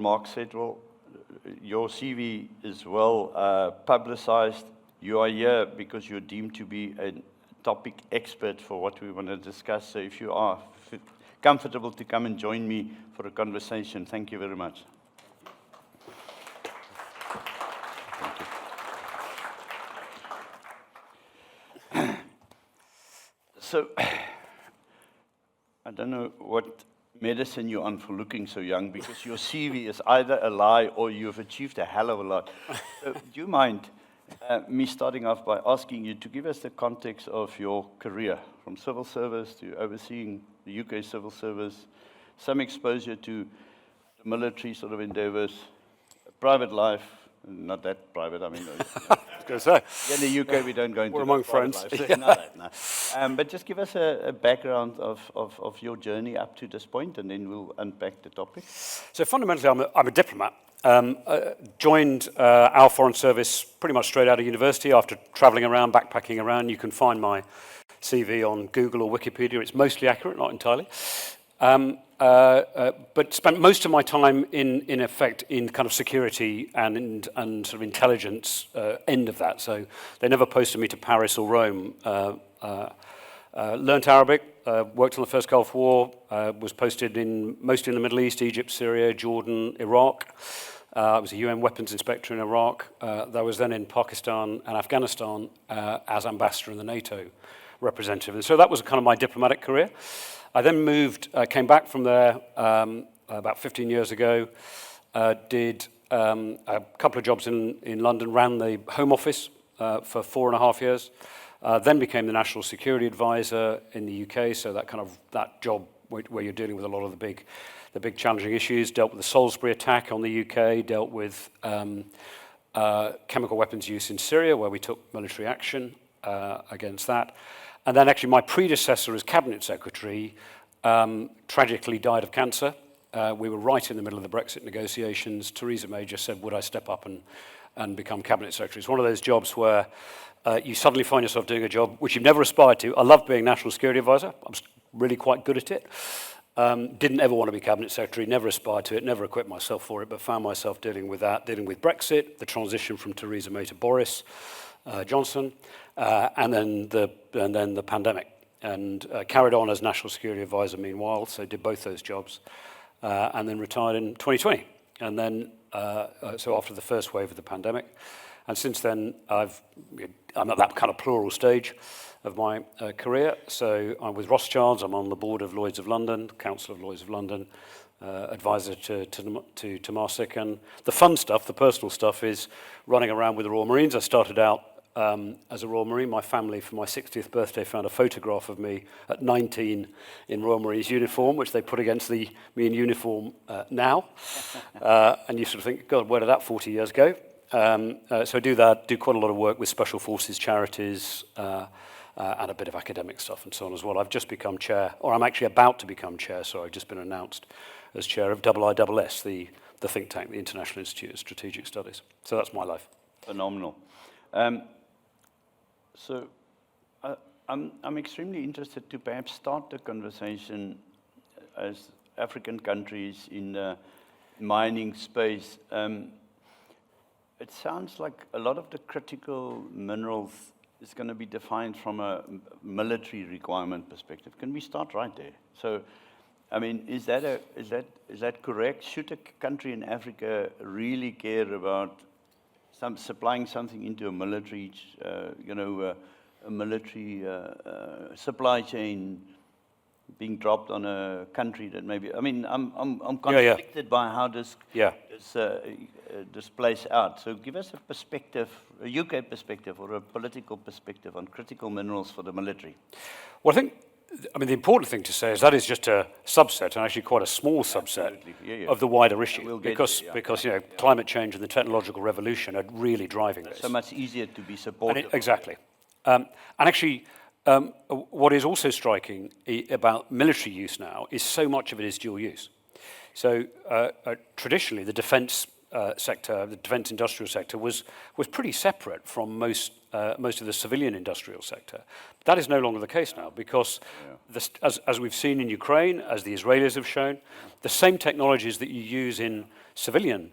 Mark Sedwill. Your CV is well publicized. You are here because you're deemed to be a topic expert for what we want to discuss. So if you are comfortable to come and join me for a conversation, thank you very much. Thank you. So, I don't know what medicine you're on for looking so young, because your CV is either a lie or you've achieved a hell of a lot. So, do you mind me starting off by asking you to give us the context of your career, from civil service to overseeing the UK civil service, some exposure to the military sort of endeavors, private life, not that private, I mean, I was going to say. in the UK we don't go into we're among friends. Life, so no. But just give us a background of your journey up to this point, and then we'll unpack the topic. So fundamentally, I'm a diplomat. Joined our foreign service pretty much straight out of university after traveling around, backpacking around. You can find my CV on Google or Wikipedia. It's mostly accurate, not entirely. But spent most of my time in effect in kind of security and sort of intelligence end of that. So they never posted me to Paris or Rome. Learned Arabic, worked on the first Gulf War, was posted mostly in the Middle East, Egypt, Syria, Jordan, Iraq. I was a UN weapons inspector in Iraq. I was then in Pakistan and Afghanistan as ambassador in the NATO representative. And so that was kind of my diplomatic career. I then came back from there about 15 years ago, did a couple of jobs in London, ran the Home Office for 4.5 years, then became the National Security Advisor in the UK, so that job where you're dealing with a lot of the big challenging issues, dealt with the Salisbury attack on the UK, dealt with chemical weapons use in Syria, where we took military action against that. And then actually my predecessor as Cabinet Secretary tragically died of cancer. We were right in the middle of the Brexit negotiations. Theresa May just said, would I step up and become Cabinet Secretary? It's one of those jobs where you suddenly find yourself doing a job which you've never aspired to. I love being National Security Advisor. I was really quite good at it. Didn't ever want to be Cabinet Secretary, never aspired to it, never equipped myself for it, but found myself dealing with that, dealing with Brexit, the transition from Theresa May to Boris Johnson, and then the pandemic, and carried on as National Security Advisor meanwhile, so did both those jobs, and then retired in 2020, and then so after the first wave of the pandemic, and since then I'm at that kind of plural stage of my career. So I'm with Rothschilds, I'm on the board of Lloyd's of London, Council of Lloyd's of London, advisor to Temasek, and the fun stuff, the personal stuff, is running around with the Royal Marines. I started out as a Royal Marine. My family, for my 60th birthday, found a photograph of me at 19 in Royal Marines uniform, which they put against me in uniform now. And you sort of think, God, where did that 40 years go? So I do quite a lot of work with special forces charities and a bit of academic stuff and so on as well. I've just become chair, or I'm actually about to become chair, so I've just been announced as chair of IISS, the think tank, the International Institute of Strategic Studies. So that's my life. Phenomenal. So I'm extremely interested to perhaps start the conversation as African countries in the mining space. It sounds like a lot of the critical minerals is going to be defined from a military requirement perspective. Can we start right there? So, I mean, is that correct? Should a country in Africa really care about supplying something into a military, a military supply chain being dropped on a country that maybe? I mean, I'm conflicted by how this plays out. So, give us a perspective, a UK perspective or a political perspective on critical minerals for the military. Well, the important thing to say is that is just a subset, and actually quite a small subset of the wider issue, because climate change and the technological revolution are really driving this. So much easier to be supportive. Exactly. And actually, what is also striking about military use now is so much of it is dual use. So traditionally, the defence sector, the defence industrial sector, was pretty separate from most of the civilian industrial sector. That is no longer the case now because, as we've seen in Ukraine, as the Israelis have shown, the same technologies that you use in civilian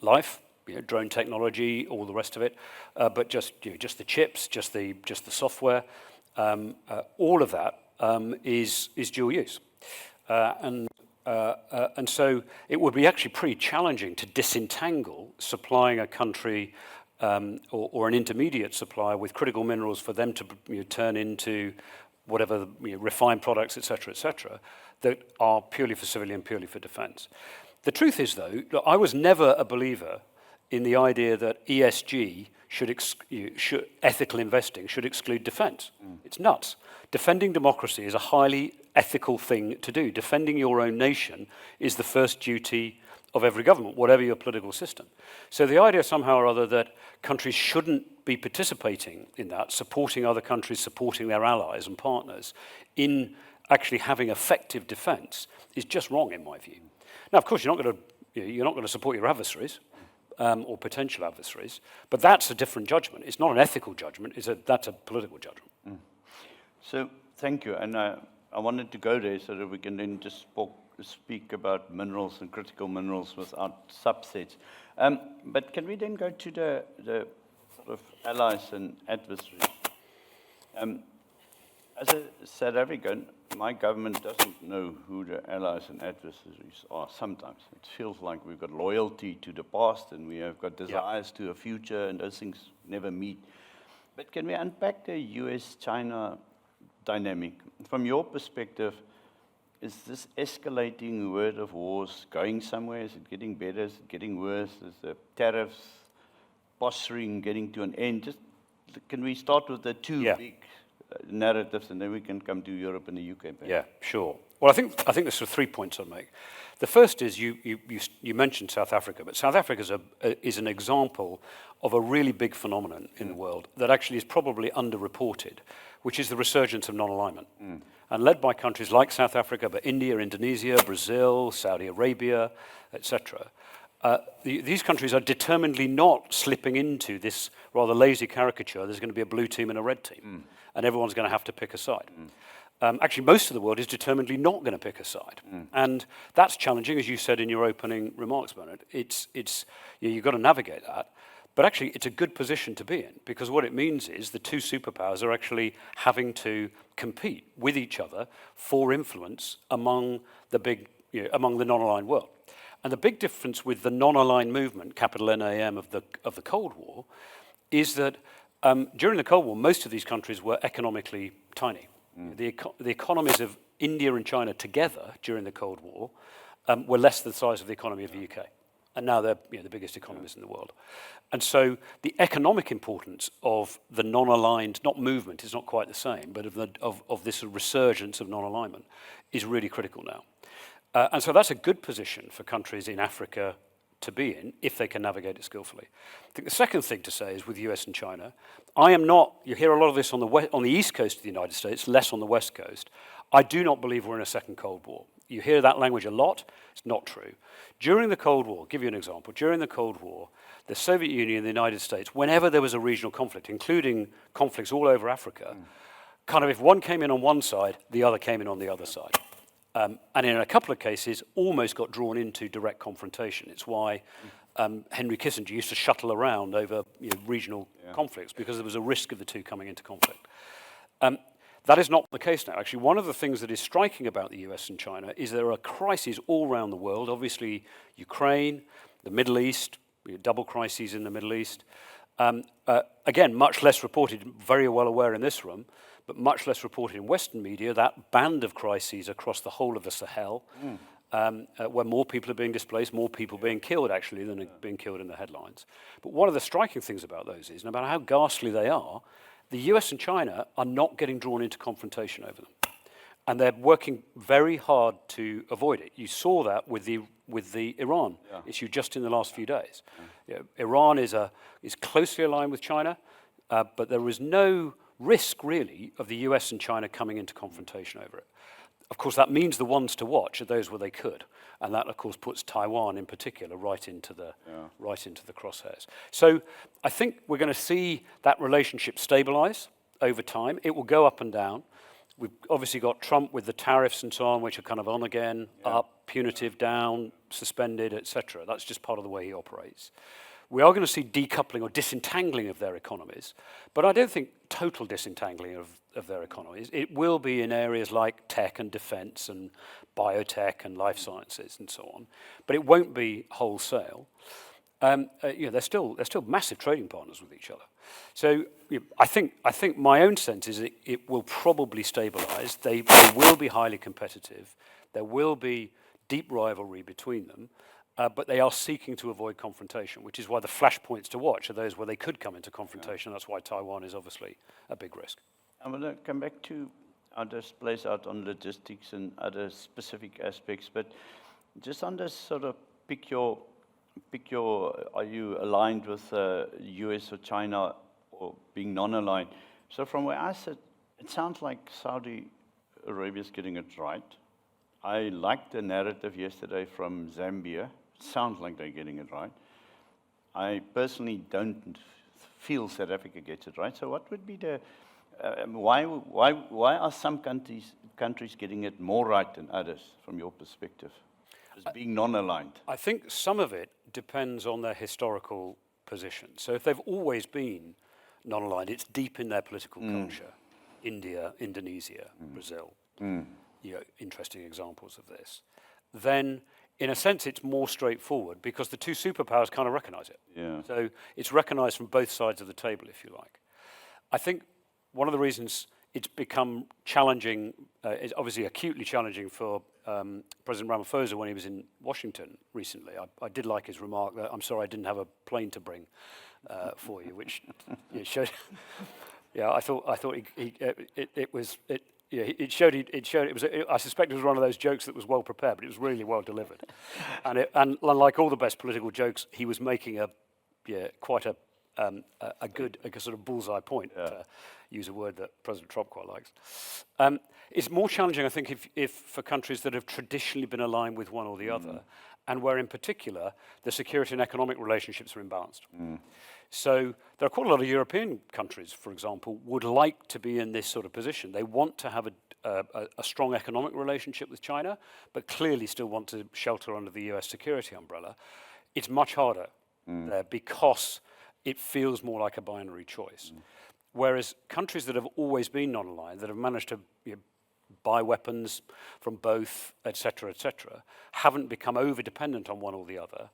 life, drone technology, all the rest of it, but just the chips, just the software, all of that is dual use, and so it would be actually pretty challenging to disentangle supplying a country or an intermediate supplier with critical minerals for them to turn into whatever refined products, et cetera, that are purely for civilian, purely for defense. The truth is, though, look, I was never a believer in the idea that ESG should ethical investing should exclude defense. It's nuts. Defending democracy is a highly ethical thing to do. Defending your own nation is the first duty of every government, whatever your political system. So the idea somehow or other that countries shouldn't be participating in that, supporting other countries, supporting their allies and partners in actually having effective defense is just wrong in my view. Now, of course, you're not going to support your adversaries or potential adversaries, but that's a different judgment. It's not an ethical judgment, that's a political judgment. So, thank you, and I wanted to go there so that we can then just speak about minerals and critical minerals without subsets. But can we then go to the sort of allies and adversaries? As a South African, my government doesn't know who the allies and adversaries are sometimes. It feels like we've got loyalty to the past and we have got desires to a future, and those things never meet. But can we unpack the US-China dynamic? From your perspective, is this escalating word of wars going somewhere? Is it getting better? Is it getting worse? Is the tariffs posturing getting to an end? Just can we start with the two big narratives, and then we can come to Europe and the UK? Perhaps? Yeah, sure. Well, I think there's sort of 3 points I'll make. The first is you mentioned South Africa, but South Africa is an example of a really big phenomenon in the world that actually is probably underreported, which is the resurgence of non-alignment. And led by countries like South Africa, but India, Indonesia, Brazil, Saudi Arabia, etc. These countries are determinedly not slipping into this rather lazy caricature. There's going to be a blue team and a red team, and everyone's going to have to pick a side. Actually, most of the world is determinedly not going to pick a side, and that's challenging, as you said in your opening remarks, Bernard. You've got to navigate that. But actually, it's a good position to be in, because what it means is the two superpowers are actually having to compete with each other for influence among the non-aligned world. And the big difference with the non-aligned movement, capital NAM, of the Cold War, is that during the Cold War, most of these countries were economically tiny. The economies of India and China together during the Cold War were less than the size of the economy of the UK. And now they're the biggest economies in the world. And so the economic importance of the non-aligned, not movement, is not quite the same, but of this resurgence of non-alignment is really critical now. And so that's a good position for countries in Africa to be in if they can navigate it skillfully. I think the second thing to say is with the US and China, you hear a lot of this on the east coast of the United States, less on the west coast. I do not believe we're in a second Cold War. You hear that language a lot. It's not true. During the Cold War, I'll give you an example. During the Cold War, the Soviet Union and the United States, whenever there was a regional conflict, including conflicts all over Africa, kind of if one came in on one side, the other came in on the other side. And in a couple of cases, almost got drawn into direct confrontation. It's why Henry Kissinger used to shuttle around over regional conflicts, because there was a risk of the two coming into conflict. That is not the case now. Actually, one of the things that is striking about the US and China is there are crises all around the world. Obviously, Ukraine, the Middle East, double crises in the Middle East. Again, much less reported, very well aware in this room, but much less reported in Western media, that band of crises across the whole of the Sahel, where more people are being displaced, more people being killed, actually, than are being killed in the headlines. But one of the striking things about those is, no matter how ghastly they are, the US and China are not getting drawn into confrontation over them. And they're working very hard to avoid it. You saw that with the Iran issue just in the last few days. Iran is closely aligned with China, but there is no risk, really, of the US and China coming into confrontation over it. Of course, that means the ones to watch are those where they could. And that, of course, puts Taiwan in particular right into the crosshairs. So I think we're going to see that relationship stabilize over time. It will go up and down. We've obviously got Trump with the tariffs and so on, which are kind of on again, up, punitive, down, suspended, etc. That's just part of the way he operates. We are going to see decoupling or disentangling of their economies, but I don't think total disentangling of their economies. It will be in areas like tech and defense and biotech and life sciences and so on, but it won't be wholesale. They're still massive trading partners with each other. So I think my own sense is it will probably stabilize. They will be highly competitive. There will be deep rivalry between them, but they are seeking to avoid confrontation, which is why the flashpoints to watch are those where they could come into confrontation. That's why Taiwan is obviously a big risk. I'm going to come back to our displays out on logistics and other specific aspects, but just on this sort of pick your, are you aligned with US or China or being non-aligned? So from where I sit, it sounds like Saudi Arabia's getting it right. I liked the narrative yesterday from Zambia. It sounds like they're getting it right. I personally don't feel South Africa gets it right. So what would be the, why are some countries getting it more right than others from your perspective? As being non-aligned. I think some of it depends on their historical position. So if they've always been non-aligned, it's deep in their political culture. India, Indonesia, Brazil, interesting examples of this. Then, in a sense, it's more straightforward because the two superpowers kind of recognize it. Yeah. So it's recognized from both sides of the table, if you like. I think one of the reasons it's become challenging, is obviously acutely challenging for President Ramaphosa when he was in Washington recently. I did like his remark that I'm sorry I didn't have a plane to bring for you, which showed. Yeah, I thought it showed. It was. I suspect it was one of those jokes that was well prepared, but it was really well delivered. And like all the best political jokes, he was making quite a good sort of bullseye point, to use a word that President Trump quite likes. It's more challenging, I think, if for countries that have traditionally been aligned with one or the other, and where in particular the security and economic relationships are imbalanced. So there are quite a lot of European countries, for example, would like to be in this sort of position. They want to have a strong economic relationship with China, but clearly still want to shelter under the US security umbrella. It's much harder there because it feels more like a binary choice. Whereas countries that have always been non-aligned, that have managed to buy weapons from both, et cetera, haven't become over-dependent on one or the other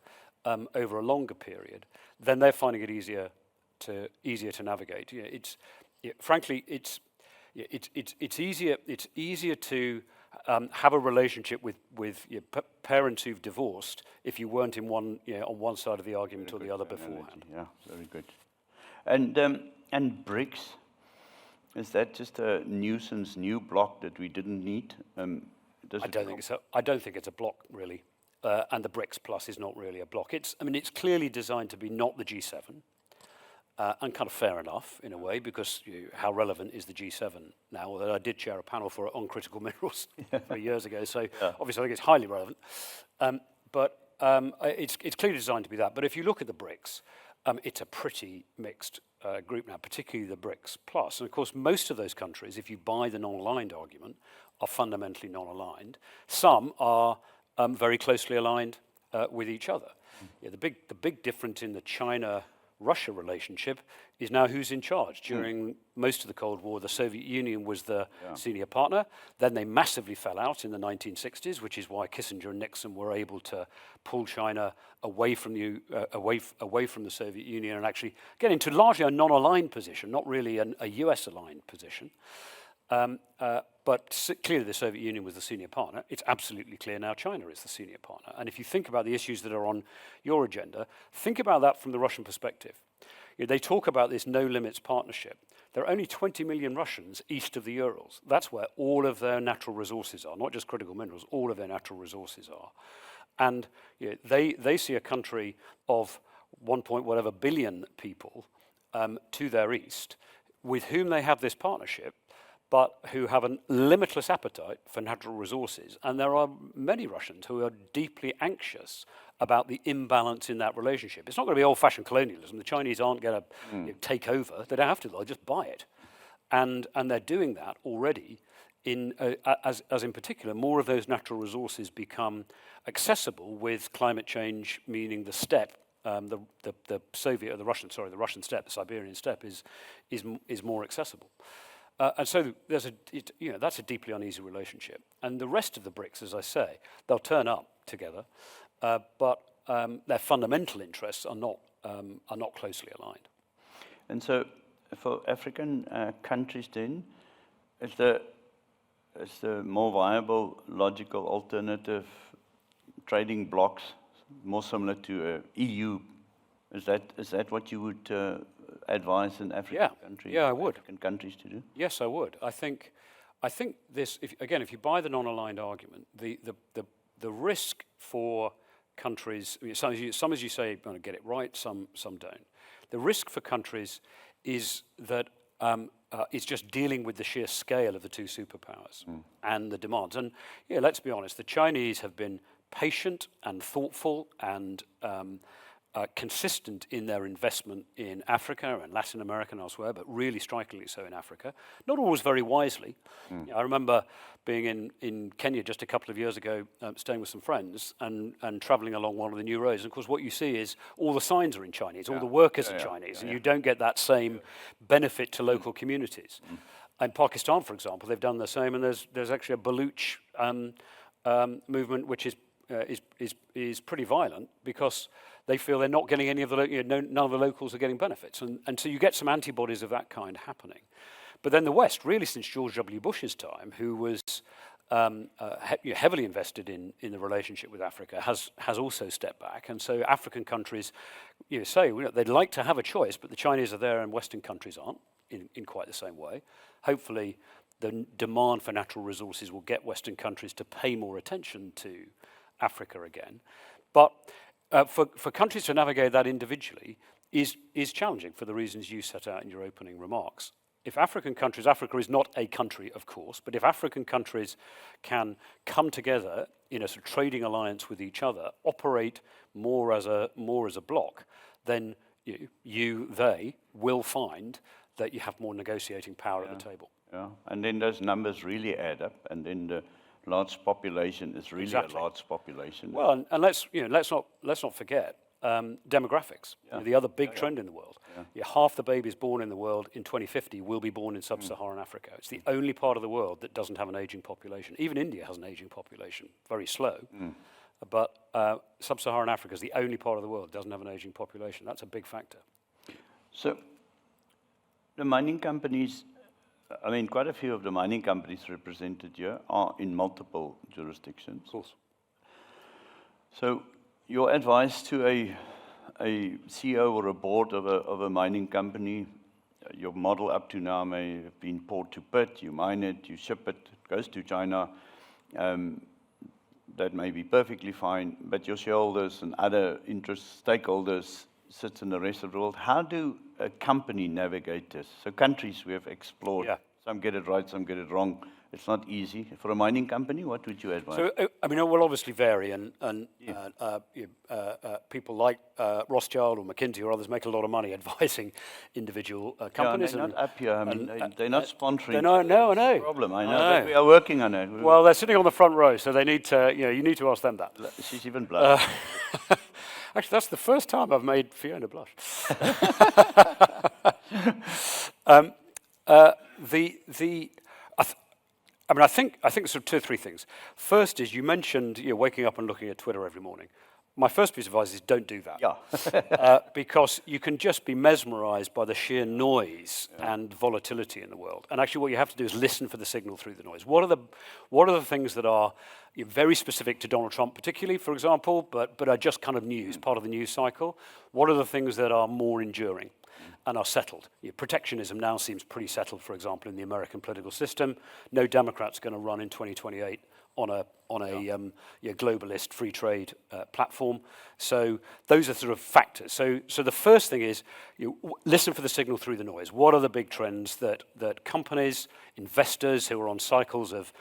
over a longer period, then they're finding it easier to navigate. Frankly, it's easier to have a relationship with parents who've divorced if you weren't in one on one side of the argument or the other beforehand. Yeah, very good. And BRICS, is that just a nuisance new bloc that we didn't need? I don't think so. I don't think it's a bloc really, and the BRICS Plus is not really a bloc. It's clearly designed to be not the G7. And kind of fair enough in a way, because how relevant is the G7 now? Although I did chair a panel for it on critical minerals 3 years ago, so obviously I think it's highly relevant. But it's clearly designed to be that. But if you look at the BRICS, it's a pretty mixed group now, particularly the BRICS Plus. And of course, most of those countries, if you buy the non-aligned argument, are fundamentally non-aligned. Some are very closely aligned with each other. The big difference in the China-Russia relationship is now who's in charge. During most of the Cold War, the Soviet Union was the senior partner. Then they massively fell out in the 1960s, which is why Kissinger and Nixon were able to pull China away from the Soviet Union and actually get into largely a non-aligned position, not really a US-aligned position. But clearly the Soviet Union was the senior partner. It's absolutely clear now China is the senior partner. And if you think about the issues that are on your agenda, think about that from the Russian perspective. They talk about this no-limits partnership. There are only 20 million Russians east of the Urals. That's where all of their natural resources are, not just critical minerals, all of their natural resources are. And they see a country of 1 billion people to their east, with whom they have this partnership, but who have a limitless appetite for natural resources. And there are many Russians who are deeply anxious about the imbalance in that relationship. It's not going to be old-fashioned colonialism. The Chinese aren't going to take over. They don't have to. They'll just buy it. And they're doing that already. As in particular, more of those natural resources become accessible with climate change, meaning the steppe, the Russian steppe, the Siberian steppe, is more accessible. And so that's a deeply uneasy relationship. And the rest of the BRICS, as I say, they'll turn up together, but their fundamental interests are not closely aligned. And so, for African countries, then, is the more viable, logical alternative trading blocks more similar to EU? Is that what you would advise in African countries? Yeah, I would. African countries to do? Yes, I would. I think this. If you buy the non-aligned argument, the risk for countries. I mean, some, as you say, are going to get it right. Some don't. The risk for countries is that it's just dealing with the sheer scale of the two superpowers and the demands. And let's be honest, the Chinese have been patient and thoughtful and consistent in their investment in Africa and Latin America and elsewhere, but really strikingly so in Africa. Not always very wisely. I remember being in Kenya just a couple of years ago, staying with some friends and traveling along one of the new roads. And of course, what you see is all the signs are in Chinese, all the workers are Chinese, and you don't get that same benefit to local communities. In Pakistan, for example, they've done the same, and there's actually a Baluch movement which is pretty violent because they feel they're not getting any of the none of the locals are getting benefits, and so you get some antibodies of that kind happening. But then the West, really since George W. Bush's time, who was heavily invested in the relationship with Africa, has also stepped back, and so African countries, say they'd like to have a choice, but the Chinese are there and Western countries aren't in quite the same way. Hopefully, the demand for natural resources will get Western countries to pay more attention to Africa again. But for countries to navigate that individually is challenging for the reasons you set out in your opening remarks. If African countries, Africa is not a country, of course, but if African countries can come together in a sort of trading alliance with each other, operate more as a bloc, then they will find that you have more negotiating power at the table. Yeah, and then those numbers really add up, and then the large population is really a large population. Well, and let's not forget demographics. The other big trend in the world. Half the babies born in the world in 2050 will be born in sub-Saharan Africa. It's the only part of the world that doesn't have an aging population. Even India has an aging population, very slow. But sub-Saharan Africa is the only part of the world that doesn't have an aging population. That's a big factor. So the mining companies, I mean, quite a few of the mining companies represented here are in multiple jurisdictions. Of course. So your advice to a CEO or a board of a mining company, your model up to now may have been port to pit, you mine it, you ship it, it goes to China. That may be perfectly fine, but your shareholders and other stakeholders sits in the rest of the world. How do a company navigate this? So countries we have explored. Some get it right, some get it wrong. It's not easy. For a mining company, what would you advise? So, I mean, it will obviously vary, and people like Rothschild or McKinsey or others make a lot of money advising individual companies. They're not up here. I mean, they're not sponsoring. No, I know. Problem. I know. But we are working on it. Well, they're sitting on the front row, so they need to. You need to ask them that. She's even blushing. Actually, that's the first time I've made Fiona blush. I think sort of two or three things. First is you mentioned waking up and looking at Twitter every morning. My first piece of advice is don't do that. Because you can just be mesmerized by the sheer noise and volatility in the world. And actually what you have to do is listen for the signal through the noise. What are the things that are very specific to Donald Trump particularly, for example, but are just kind of news, part of the news cycle? What are the things that are more enduring and are settled? Protectionism now seems pretty settled, for example, in the American political system. No Democrat's going to run in 2028 globalist free trade platform. So those are sort of factors. So the first thing is listen for the signal through the noise. What are the big trends that companies, investors who are on cycles of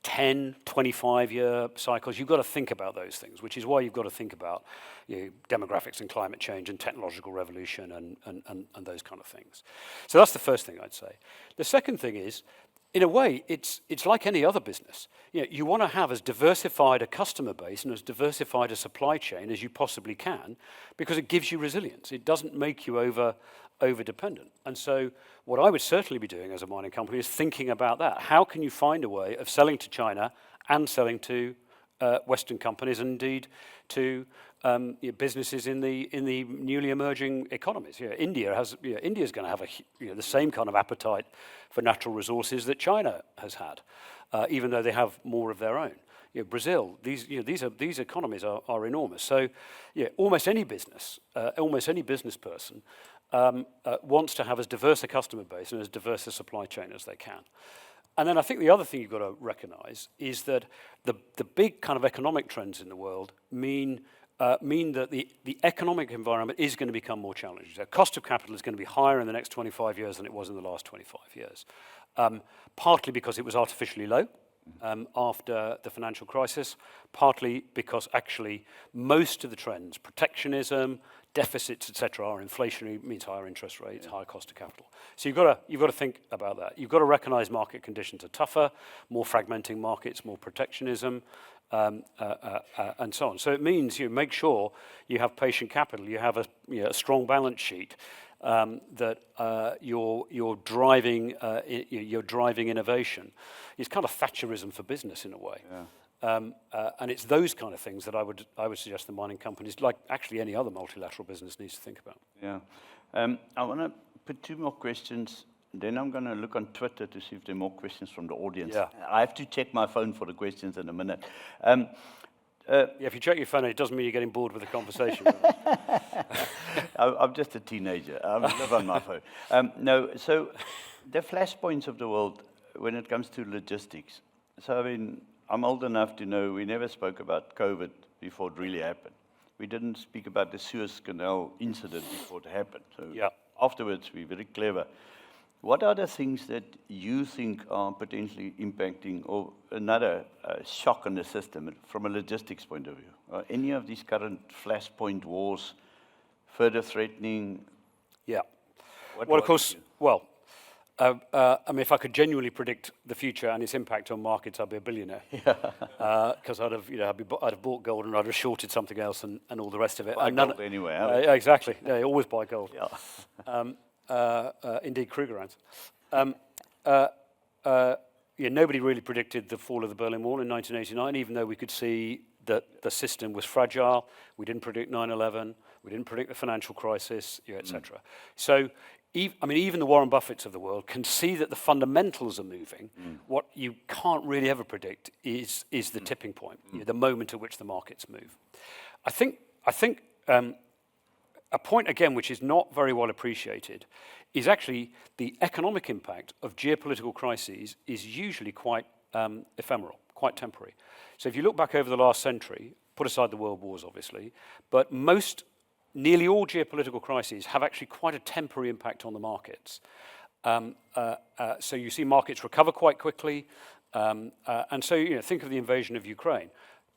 10, 25-year cycles, you've got to think about those things, which is why you've got to think about demographics and climate change and technological revolution and those kind of things. So that's the first thing I'd say. The second thing is, in a way, it's like any other business. You want to have as diversified a customer base and as diversified a supply chain as you possibly can, because it gives you resilience. It doesn't make you over-dependent. And so what I would certainly be doing as a mining company is thinking about that. How can you find a way of selling to China and selling to Western companies, and indeed to businesses in the newly emerging economies? India's going to have the same kind of appetite for natural resources that China has had, even though they have more of their own. Brazil, these economies are enormous. So, almost any business person wants to have as diverse a customer base and as diverse a supply chain as they can. And then I think the other thing you've got to recognize is that the big kind of economic trends in the world mean that the economic environment is going to become more challenging. So cost of capital is going to be higher in the next 25 years than it was in the last 25 years, partly because it was artificially low after the financial crisis, partly because actually most of the trends, protectionism, deficits, etc., are inflationary, means higher interest rates, higher cost of capital. So you've got to think about that. You've got to recognize market conditions are tougher, more fragmenting markets, more protectionism, and so on. So it means you make sure you have patient capital, you have a strong balance sheet, that you're driving innovation. It's kind of Thatcherism for business in a way. Yeah. And it's those kind of things that I would suggest the mining companies, like actually any other multilateral business, needs to think about. Yeah. I want to put two more questions. Then I'm going to look on Twitter to see if there are more questions from the audience. Yeah. I have to check my phone for the questions in a minute. If you check your phone, it doesn't mean you're getting bored with the conversation. I'm just a teenager. I live on my phone. No, so the flashpoints of the world when it comes to logistics. So, I mean, I'm old enough to know we never spoke about COVID before it really happened. We didn't speak about the Suez Canal incident before it happened. So afterwards, we're very clever. What are the things that you think are potentially impacting or another shock on the system from a logistics point of view? Are any of these current flashpoint wars further threatening? Yeah. Well, of course, I mean, if I could genuinely predict the future and its impact on markets, I'd be a billionaire. Because I'd have bought gold and I'd have shorted something else and all the rest of it. Buy gold anyway. Yeah, exactly. Yeah, always buy gold. Yeah. Indeed, Krugerrands. Nobody really predicted the fall of the Berlin Wall in 1989, even though we could see that the system was fragile. We didn't predict 9/11. We didn't predict the financial crisis, etc. So, even the Warren Buffetts of the world can see that the fundamentals are moving. What you can't really ever predict is the tipping point, the moment at which the markets move. I think a point, again, which is not very well appreciated, is actually the economic impact of geopolitical crises is usually quite ephemeral, quite temporary. So if you look back over the last century, put aside the world wars, obviously, but nearly all geopolitical crises have actually quite a temporary impact on the markets. So you see markets recover quite quickly, and so think of the invasion of Ukraine.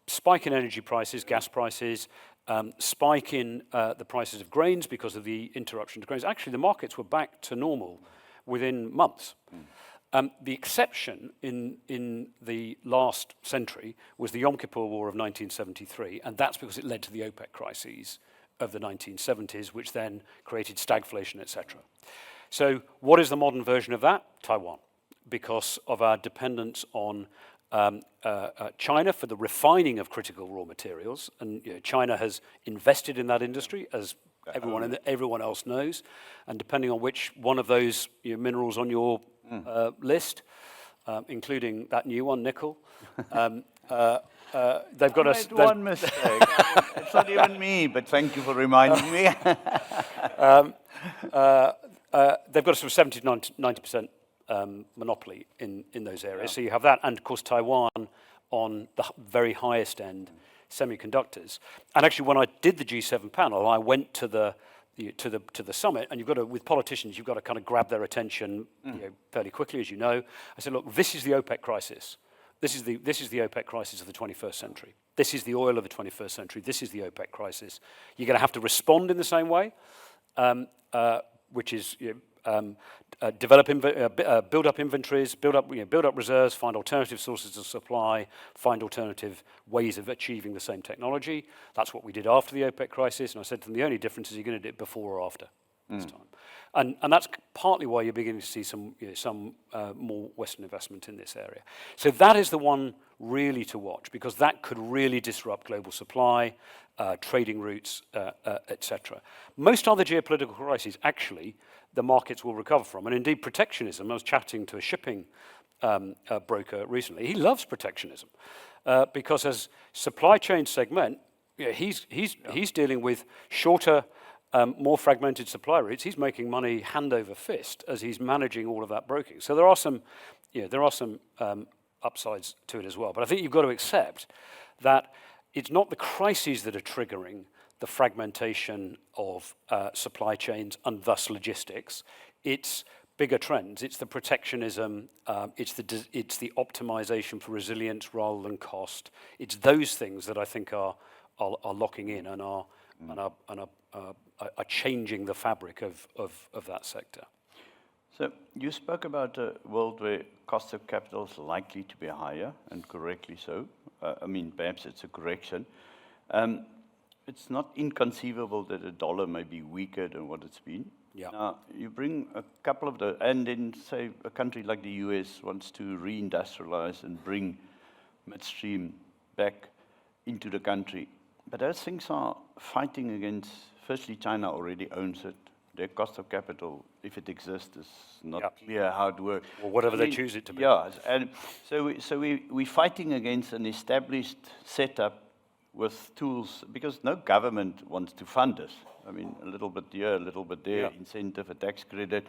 Spike in energy prices, gas prices, spike in the prices of grains because of the interruption to grains. Actually, the markets were back to normal within months. The exception in the last century was the Yom Kippur War of 1973, and that's because it led to the OPEC crises of the 1970s, which then created stagflation, etc. So what is the modern version of that? Taiwan, because of our dependence on China for the refining of critical raw materials, and China has invested in that industry, as everyone else knows, and depending on which one of those minerals on your list, including that new one, nickel, they've got one mistake. It's not even me, but thank you for reminding me. They've got a sort of 70 to 90% monopoly in those areas. So you have that, and of course Taiwan on the very highest end semiconductors. And actually, when I did the G7 panel, I went to the summit, and with politicians, you've got to kind of grab their attention fairly quickly, as you know. I said, look, this is the OPEC crisis. This is the OPEC crisis of the 21st century. This is the oil of the 21st century. This is the OPEC crisis. You're going to have to respond in the same way, which is build up inventories, build up reserves, find alternative sources of supply, find alternative ways of achieving the same technology. That's what we did after the OPEC crisis, and I said to them, the only difference is you're going to do it before or after this time. And that's partly why you're beginning to see some more Western investment in this area. So that is the one really to watch, because that could really disrupt global supply, trading routes, etc. Most other geopolitical crises, actually, the markets will recover from. And indeed, protectionism, I was chatting to a shipping broker recently, he loves protectionism, because as supply chains segment, he's dealing with shorter, more fragmented supply routes. He's making money hand over fist as he's managing all of that broking. So there are some upsides to it as well. But I think you've got to accept that it's not the crises that are triggering the fragmentation of supply chains and thus logistics. It's bigger trends. It's the protectionism. It's the optimization for resilience rather than cost. It's those things that I think are locking in and are changing the fabric of that sector. So you spoke about a world where cost of capital is likely to be higher, and correctly so. I mean, perhaps it's a correction. It's not inconceivable that a dollar may be weaker than what it's been. Yeah. Now, you bring a couple of and then say a country like the US wants to reindustrialize and bring midstream back into the country. But those things are fighting against, firstly, China already owns it. Their cost of capital, if it exists, is not clear how it works. Or whatever they choose it to be. Yeah, and so we're fighting against an established setup with tools, because no government wants to fund us. I mean, a little bit here, a little bit there, incentive, a tax credit.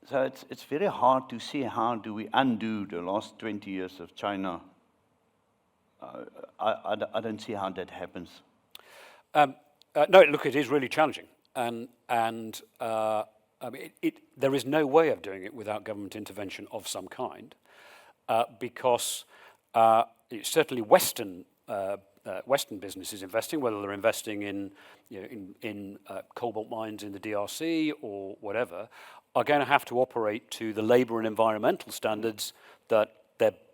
So it's very hard to see how do we undo the last 20 years of China. I don't see how that happens. No, look, it is really challenging. And I mean, there is no way of doing it without government intervention of some kind, because certainly Western businesses investing, whether they're investing in cobalt mines in the DRC or whatever, are going to have to operate to the labour and environmental standards that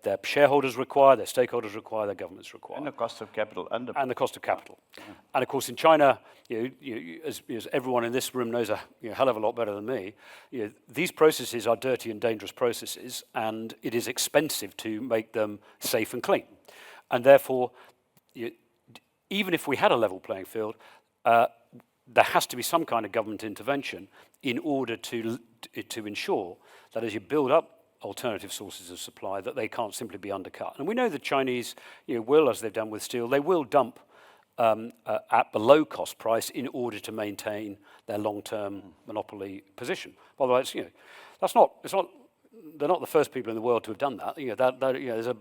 their shareholders require, their stakeholders require, their governments require. And the cost of capital. And the cost of capital. Yeah. And of course in China, as everyone in this room knows a hell of a lot better than me, these processes are dirty and dangerous processes, and it is expensive to make them safe and clean. And therefore, even if we had a level playing field, there has to be some kind of government intervention in order to ensure that as you build up alternative sources of supply, that they can't simply be undercut. And we know the Chinese will, as they've done with steel, they will dump at below cost price in order to maintain their long-term monopoly position. By the way, they're not the first people in the world to have done that.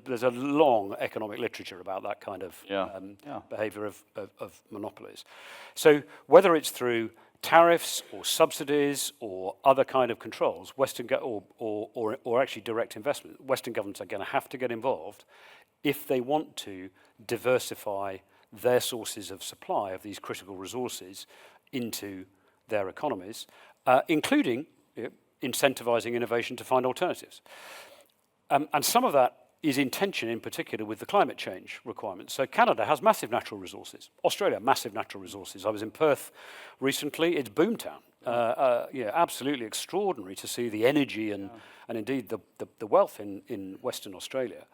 There's a long economic literature about that kind of behavior of monopolies. So whether it's through tariffs or subsidies or other kind of controls, or actually direct investment, Western governments are going to have to get involved if they want to diversify their sources of supply of these critical resources into their economies, including incentivizing innovation to find alternatives. And some of that is in tension, in particular, with the climate change requirements. So Canada has massive natural resources. Australia, massive natural resources. I was in Perth recently. It's boomtown. Absolutely extraordinary to see the energy and indeed the wealth in Western Australia.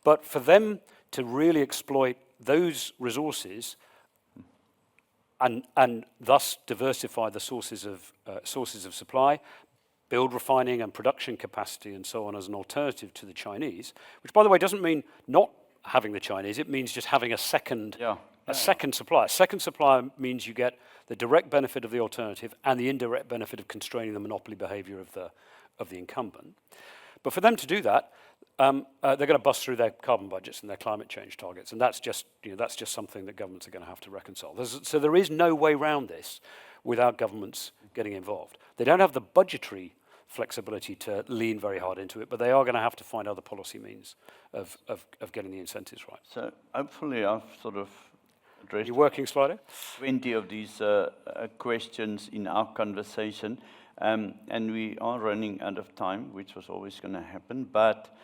But for them to really exploit those resources and thus diversify the sources of supply, build refining and production capacity and so on as an alternative to the Chinese, which, by the way, doesn't mean not having the Chinese. It means just having a second supplier. Second supplier means you get the direct benefit of the alternative and the indirect benefit of constraining the monopoly behavior of the incumbent. But for them to do that, They're going to bust through their carbon budgets and their climate change targets, and that's just something that governments are going to have to reconcile. So there is no way around this without governments getting involved. They don't have the budgetary flexibility to lean very hard into it, but they are going to have to find other policy means of getting the incentives right. So hopefully I've sort of addressed You working, Slido? 20 of these questions in our conversation, and we are running out of time, which was always going to happen, but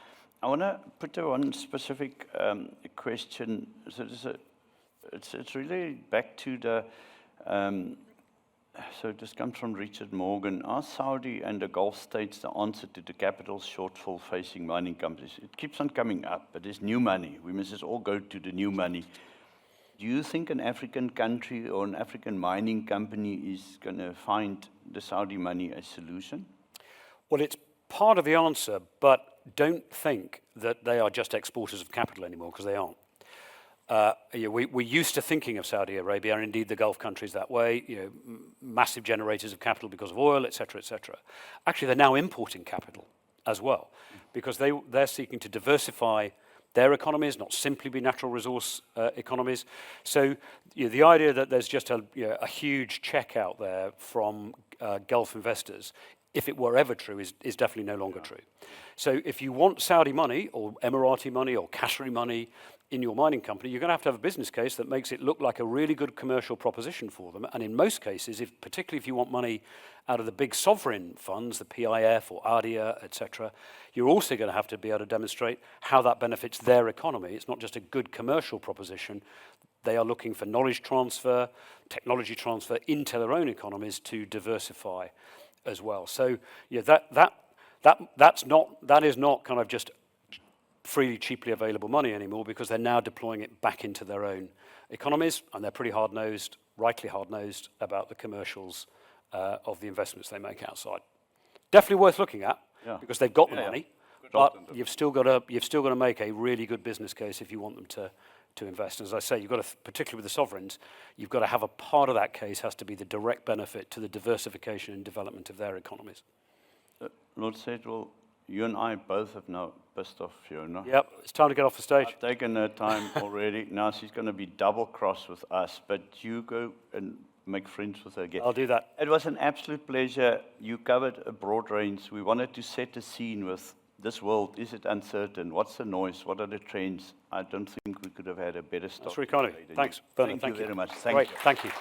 I want to put one specific question. So it's really back to the, so this comes from Richard Morgan. Are Saudi and the Gulf states the answer to the capital shortfall facing mining companies? It keeps on coming up, but there's new money. We must just all go to the new money. Do you think an African country or an African mining company is going to find the Saudi money a solution? Well, it's part of the answer, but don't think that they are just exporters of capital anymore, because they aren't. We're used to thinking of Saudi Arabia, and indeed the Gulf countries that way, massive generators of capital because of oil, et cetera, et cetera. Actually, they're now importing capital as well, because they're seeking to diversify their economies, not simply be natural resource economies. So the idea that there's just a huge check out there from Gulf investors, if it were ever true, is definitely no longer true. So if you want Saudi money or Emirati money or Qatari money in your mining company, you're going to have a business case that makes it look like a really good commercial proposition for them. And in most cases, particularly if you want money out of the big sovereign funds, the PIF or ADIA, et cetera, you're also going to have to be able to demonstrate how that benefits their economy. It's not just a good commercial proposition. They are looking for knowledge transfer, technology transfer into their own economies to diversify as well. So that is not kind of just freely, cheaply available money anymore, because they're now deploying it back into their own economies, and they're pretty hard-nosed, rightly hard-nosed about the commercials of the investments they make outside. Definitely worth looking at, because they've got the money, but you've still got to make a really good business case if you want them to invest. And as I say, you've got to, particularly with the sovereigns, you've got to have a part of that case has to be the direct benefit to the diversification and development of their economies. Lord Sedwill, you and I both have now pissed off Fiona. Yep, it's time to get off the stage. I've taken her time already. Now she's going to be double cross with us, but you go and make friends with her again. I'll do that. It was an absolute pleasure. You covered a broad range. We wanted to set a scene with this world. Is it uncertain? What's the noise? What are the trends? I don't think we could have had a better start. That's very kind of you. Thanks, Bernard. Thank you very much. Thank you. Thank you.